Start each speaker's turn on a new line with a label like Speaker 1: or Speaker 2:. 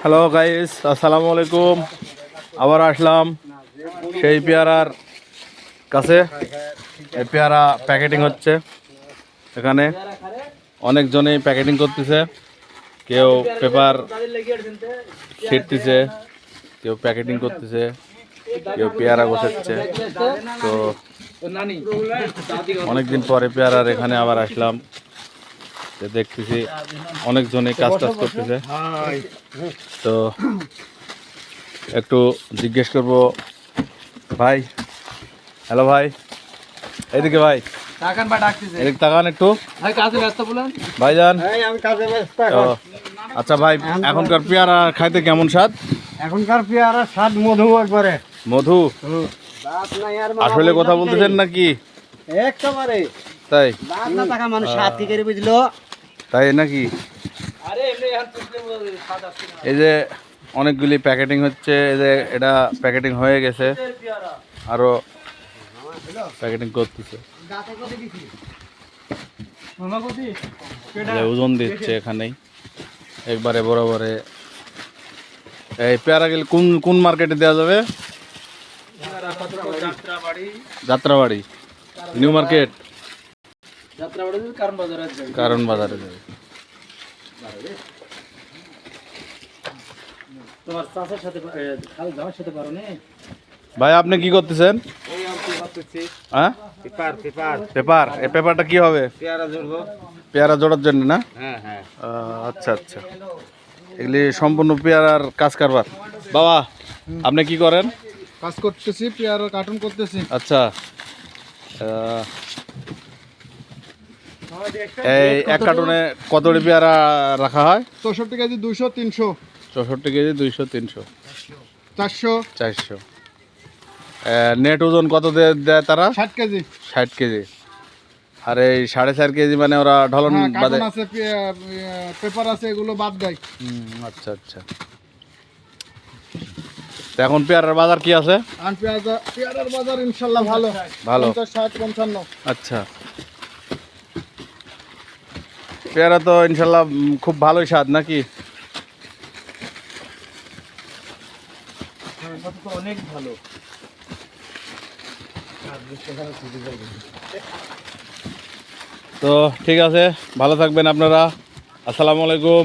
Speaker 1: Hello guys, আসসালামু আলাইকুম। আবার আসলাম সেই পেয়ারার কাছে। এই পেয়ারা প্যাকেটিং হচ্ছে, এখানে অনেকজনেই প্যাকেটিং করতেছে। কেউ পেপার ছিঁড়তেছে, কেউ প্যাকেটিং করতেছে, কেউ পেয়ারা গোছাচ্ছে। তো অনেকদিন পরে পেয়ারার এখানে আবার আসলাম, দেখতেছি অনেকজনই কাজ করতেছে। তো একটু জিজ্ঞেস করব ভাই। হ্যালো ভাই, এদিকে ভাই, এদিকে তাকান একটু ভাইজান। আচ্ছা ভাই, এখনকার পেয়ারা খাইতে কেমন স্বাদ?
Speaker 2: এখনকার পেয়ারা স্বাদ মধু একবারে।
Speaker 1: মধু? আসলে কথা বলতেছেন নাকি?
Speaker 2: একেবারে
Speaker 1: তাই?
Speaker 2: মানুষ স্বাদ কি করে বুঝলো?
Speaker 1: তাই নাকি? এই যে অনেকগুলি প্যাকেটিং হচ্ছে, এই যে এটা প্যাকেটিং হয়ে গেছে, আরো প্যাকেটিং করতেছে, ওজন দিচ্ছে এখানেই একবারে বরাবরে। এই পেয়ারাগুলি কোন কোন মার্কেটে দেওয়া যাবে? যাত্রাবাড়ি, নিউ মার্কেট, কারণ বাজারে যাবে। ভাই আপনি কি করতেছেন? হ্যাঁ, পেপার। এই পেপারটা কি হবে? পেয়ারা জোড়ার জন্য না? আচ্ছা আচ্ছা, এগুলি সম্পূর্ণ পেয়ারার কাজ কারবার। বাবা আপনি কি করেন?
Speaker 2: কাজ করতেছি, পেয়ারা কার্টুন করতেছি।
Speaker 1: আচ্ছা, এই এক কার্টুনে কতটি পেয়ারা রাখা হয়?
Speaker 2: 64 কেজি, 200, 300।
Speaker 1: 64 কেজি, 200, 300,
Speaker 2: 400,
Speaker 1: 400। নেট ওজন কত দেয় তারা?
Speaker 2: 60 কেজি।
Speaker 1: 60 কেজি। আর এই 4.5 কেজি মানে ওরা ঢলন বাদে
Speaker 2: আছে, পেপার আছে, এগুলো বাদ দেয়।
Speaker 1: আচ্ছা আচ্ছা। তো এখন পেয়ারার বাজার কি আছে?
Speaker 2: পেয়ারার বাজার ইনশাল্লাহ ভালো ভালো, 50, 60, 55।
Speaker 1: আচ্ছা, পেয়ারা তো ইনশাল্লাহ খুব ভালোই স্বাদ নাকি?
Speaker 2: অনেক ভালো।
Speaker 1: তো ঠিক আছে, ভালো থাকবেন আপনারা। আসসালামু আলাইকুম।